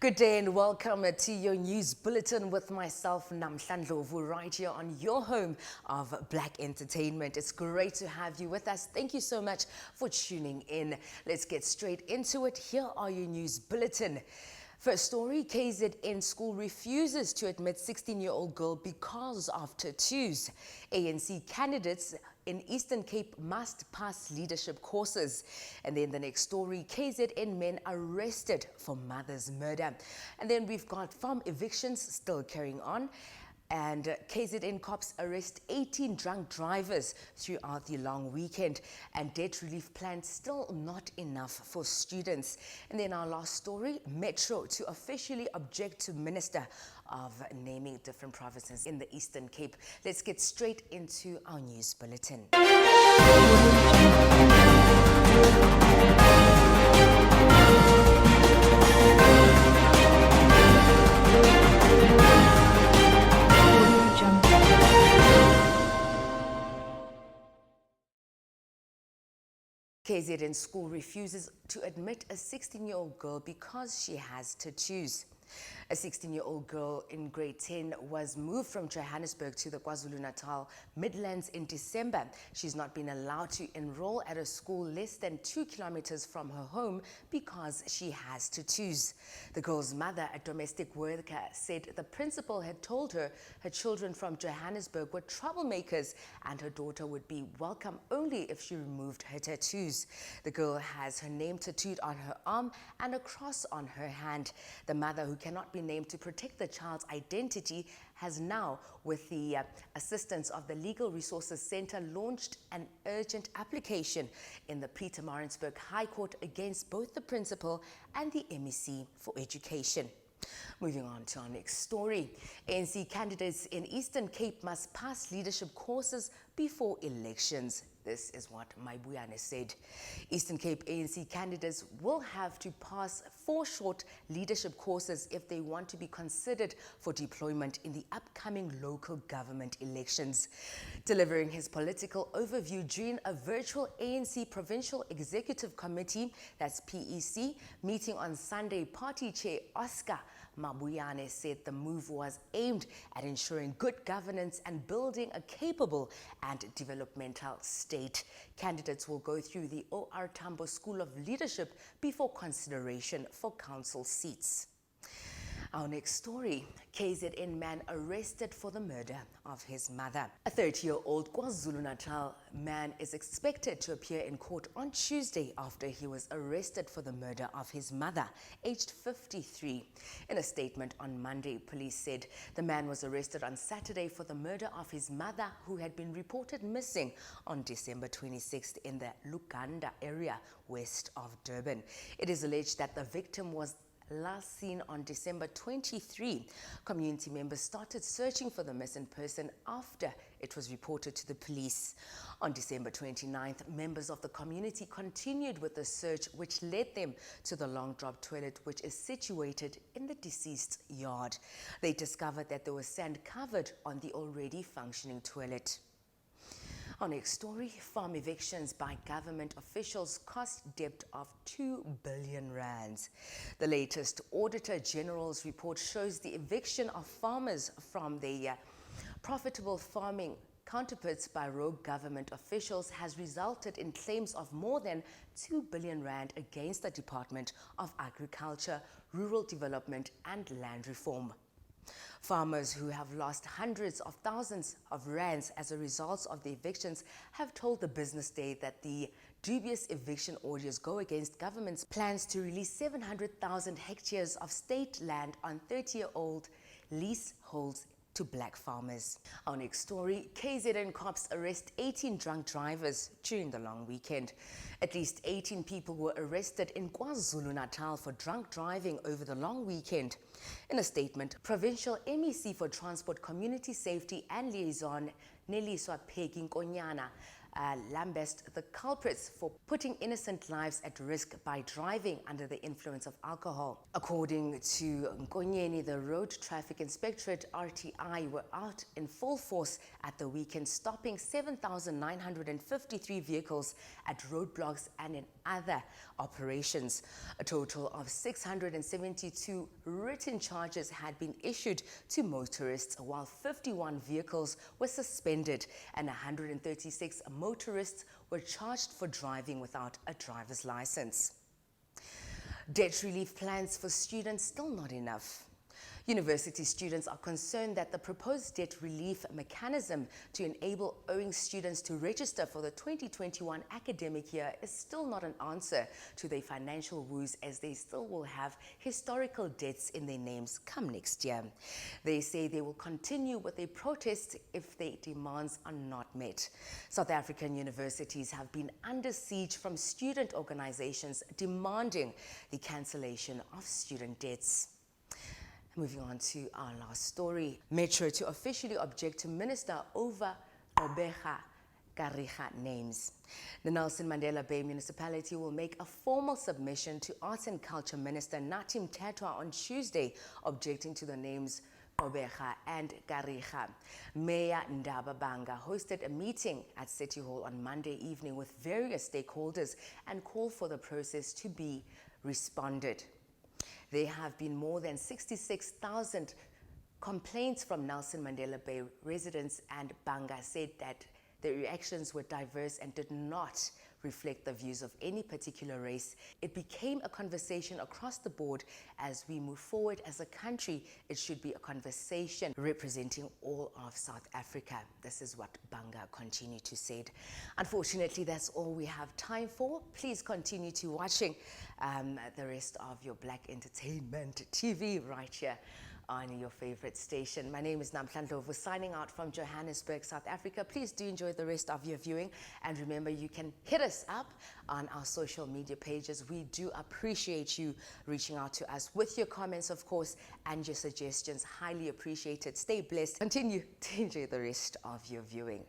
Good day and welcome to your news bulletin with myself, NAMHLA, right here on your home of Black Entertainment. It's great to have you with us. Thank you so much for tuning in. Let's get straight into it. Here are your news bulletin. First story, KZN school refuses to admit 16-year-old girl because of tattoos. ANC candidates in Eastern Cape must pass leadership courses. And then the next story, KZN men arrested for mother's murder. And then we've got farm evictions still carrying on. And KZN cops arrest 18 drunk drivers throughout the long weekend. And debt relief plans still not enough for students. And then our last story, Metro to officially object to Minister of naming different provinces in the Eastern Cape. Let's get straight into our news bulletin. KZN school refuses to admit a 16-year-old girl because she has tattoos. A 16-year-old girl in grade 10 was moved from Johannesburg to the KwaZulu-Natal Midlands in December. She's not been allowed to enroll at a school less than 2 kilometers from her home because she has tattoos. The girl's mother, a domestic worker, said the principal had told her her children from Johannesburg were troublemakers and her daughter would be welcome only if she removed her tattoos. The girl has her name tattooed on her arm and a cross on her hand. The mother, who cannot be named to protect the child's identity, has now, with the assistance of the Legal Resources Centre, launched an urgent application in the Pietermaritzburg High Court against both the principal and the MEC for Education. Moving on to our next story. ANC candidates in Eastern Cape must pass leadership courses before elections. This is what Maibuyane said. Eastern Cape ANC candidates will have to pass 4 short leadership courses if they want to be considered for deployment in the upcoming local government elections. Delivering his political overview during a virtual ANC Provincial Executive Committee, that's PEC, meeting on Sunday, party chair Oscar Mabuyane said the move was aimed at ensuring good governance and building a capable and developmental state. Candidates will go through the OR Tambo School of Leadership before consideration for council seats. Our next story, KZN man arrested for the murder of his mother. A 30-year-old KwaZulu-Natal man is expected to appear in court on Tuesday after he was arrested for the murder of his mother, aged 53. In a statement on Monday, police said the man was arrested on Saturday for the murder of his mother, who had been reported missing on December 26th in the Luganda area west of Durban. It is alleged that the victim was last seen on December 23. Community members started searching for the missing person after it was reported to the police. On December 29th, members of the community continued with the search, which led them to the long drop toilet, which is situated in the deceased's yard. They discovered that there was sand covered on the already functioning toilet. Our next story, farm evictions by government officials cost debt of 2 billion rands. The latest Auditor General's report shows the eviction of farmers from their profitable farming counterparts by rogue government officials has resulted in claims of more than 2 billion rand against the Department of Agriculture, Rural Development and Land Reform. Farmers who have lost hundreds of thousands of rands as a result of the evictions have told the Business Day that the dubious eviction orders go against government's plans to release 700,000 hectares of state land on 30-year-old leaseholds to black farmers. Our next story, KZN cops arrest 18 drunk drivers during the long weekend. At least 18 people were arrested in KwaZulu-Natal for drunk driving over the long weekend. In a statement, Provincial MEC for Transport, Community Safety and Liaison, Neliswa Nkonyana, lambasted the culprits for putting innocent lives at risk by driving under the influence of alcohol. According to Nkonyeni, the Road Traffic Inspectorate RTI were out in full force at the weekend, stopping 7,953 vehicles at roadblocks and in other operations. A total of 672 written charges had been issued to motorists, while 51 vehicles were suspended and 136 motorists were charged for driving without a driver's license. Debt relief plans for students still not enough. University students are concerned that the proposed debt relief mechanism to enable owing students to register for the 2021 academic year is still not an answer to their financial woes, as they still will have historical debts in their names come next year. They say they will continue with their protests if their demands are not met. South African universities have been under siege from student organizations demanding the cancellation of student debts. Moving on to our last story. Metro to officially object to Minister over Gqeberha Kariga names. The Nelson Mandela Bay municipality will make a formal submission to Arts and Culture Minister Natim Tatwa on Tuesday, objecting to the names Gqeberha and Kariga. Mayor Ndaba Banga hosted a meeting at City Hall on Monday evening with various stakeholders and called for the process to be responded. There have been more than 66,000 complaints from Nelson Mandela Bay residents, and Banga said that the reactions were diverse and did not reflect the views of any particular race. It became a conversation across the board. As we move forward as a country, it should be a conversation representing all of South Africa. This is what Banga continued to say. Unfortunately, that's all we have time for. Please continue to watching the rest of your Black Entertainment TV right here on your favorite station. My name is NAMHLA, signing out from Johannesburg, South Africa. Please do enjoy the rest of your viewing, and remember, you can hit us up on our social media pages. We do appreciate you reaching out to us with your comments, of course, and your suggestions. Highly appreciated. Stay blessed. Continue to enjoy the rest of your viewing.